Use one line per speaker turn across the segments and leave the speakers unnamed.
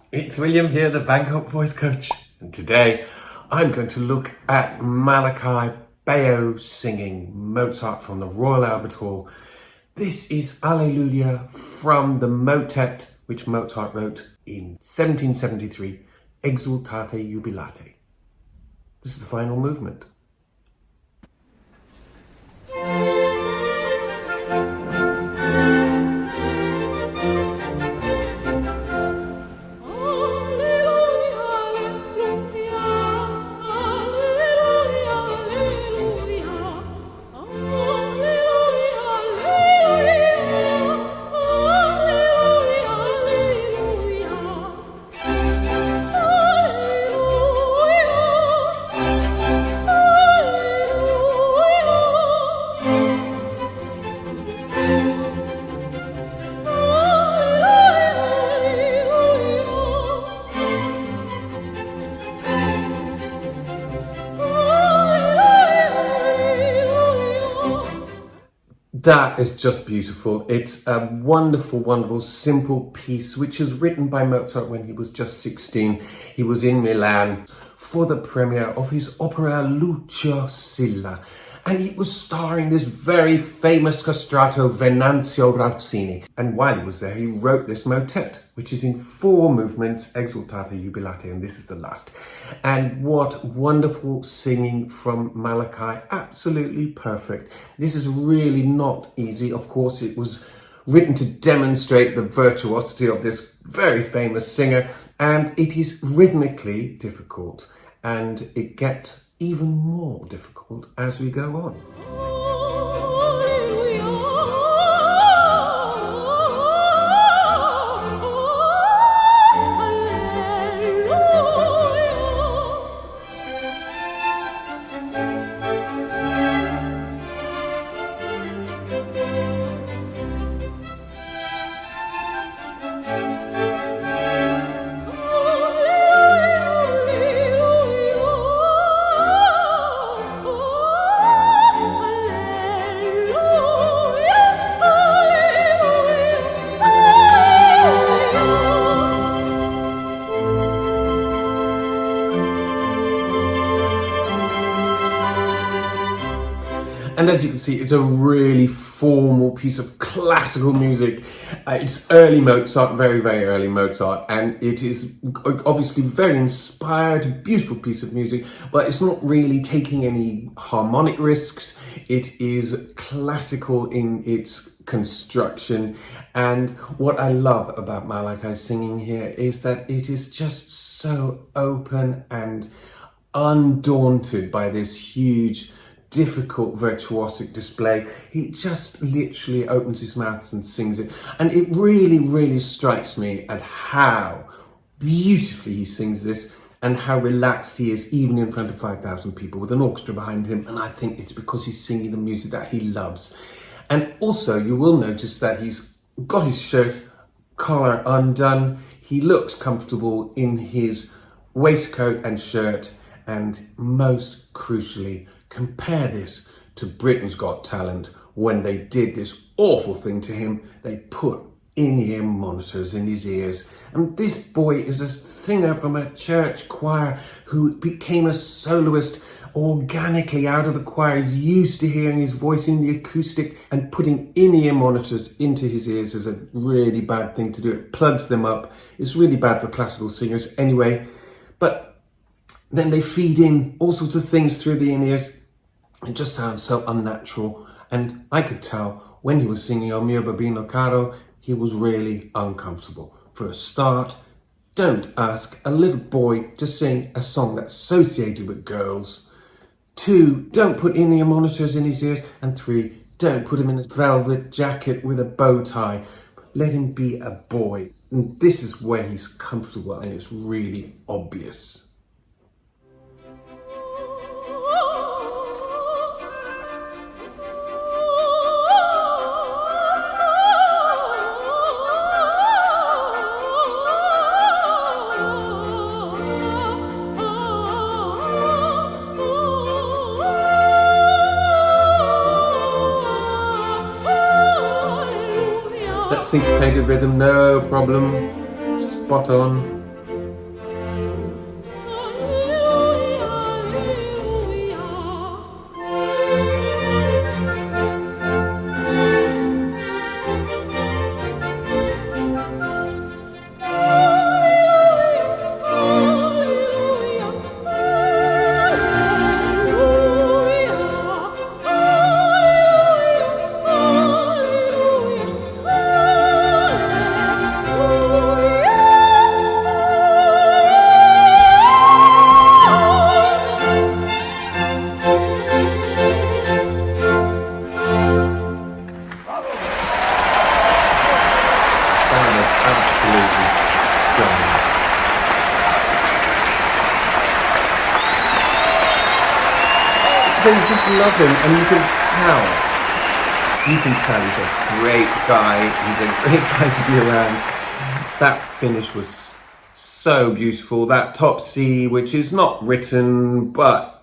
It's William here, the Bangkok voice coach, and today I'm going to look at Malakai Bayoh singing Mozart from the Royal Albert Hall. This is Alleluia from the motet which Mozart wrote in 1773, Exultate Jubilate. This is the final movement. That is just beautiful. It's a wonderful, wonderful, simple piece which was written by Mozart when he was just 16. He was in Milan for the premiere of his opera Lucio Silla, and he was starring this very famous castrato Venanzio Rauzzini. And while he was there, he wrote this motet, which is in 4 movements, Exultate Jubilate, and this is the last. And what wonderful singing from Malakai, absolutely perfect. This is really not easy. Of course, it was written to demonstrate the virtuosity of this very famous singer, and it is rhythmically difficult, and it gets even more difficult as we go on. And as you can see, it's a really formal piece of classical music. It's early Mozart, very, very early Mozart, and it is obviously very inspired, beautiful piece of music, but it's not really taking any harmonic risks. It is classical in its construction, and what I love about Malakai singing here is that it is just so open and undaunted by this huge, difficult virtuosic display. He just literally opens his mouth and sings it, and it really, really strikes me at how beautifully he sings this and how relaxed he is even in front of 5,000 people with an orchestra behind him. And I think it's because he's singing the music that he loves. And also you will notice that he's got his shirt collar undone. He looks comfortable in his waistcoat and shirt, and most crucially, compare this to Britain's Got Talent when they did this awful thing to him. They put in-ear monitors in his ears. And this boy is a singer from a church choir who became a soloist organically out of the choir. He's used to hearing his voice in the acoustic, and putting in-ear monitors into his ears is a really bad thing to do. It plugs them up. It's really bad for classical singers anyway. But then they feed in all sorts of things through the in-ears. It just sounds so unnatural. And I could tell when he was singing O mio bambino caro, he was really uncomfortable. For a start, don't ask a little boy to sing a song that's associated with girls. 2, don't put in-ear monitors in his ears. And 3, don't put him in a velvet jacket with a bow tie. Let him be a boy. And this is where he's comfortable, and it's really obvious. That syncopated rhythm, no problem, spot on. they just love him, and you can tell he's a great guy. He's a great guy to be around. That finish was so beautiful. That top C, which is not written, but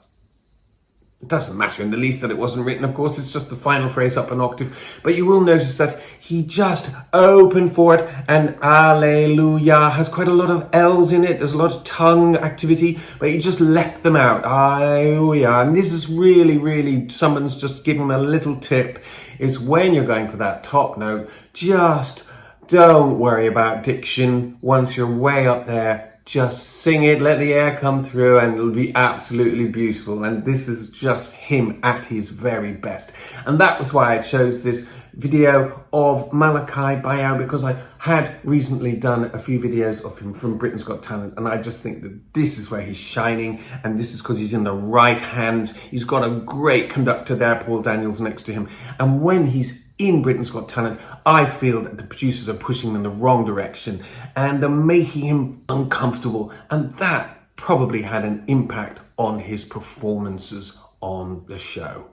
it doesn't matter in the least that it wasn't written, of course, it's just the final phrase up an octave. But you will notice that he just opened for it, and Alleluia has quite a lot of L's in it. There's a lot of tongue activity, but he just left them out. Alleluia. And this is really, someone's just given him a little tip. Is when you're going for that top note, just don't worry about diction. Once you're way up there, just sing it, let the air come through, and it'll be absolutely beautiful. And this is just him at his very best. And that was why I chose this video of Malakai Bayoh, because I had recently done a few videos of him from Britain's Got Talent, and I just think that this is where he's shining, and this is because he's in the right hands. He's got a great conductor there, Paul Daniels, next to him. And when he's in Britain's Got Talent, I feel that the producers are pushing him in the wrong direction and they're making him uncomfortable, and that probably had an impact on his performances on the show.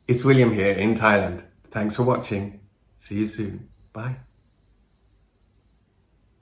It's William here in Thailand. Thanks for watching. See you soon. Bye.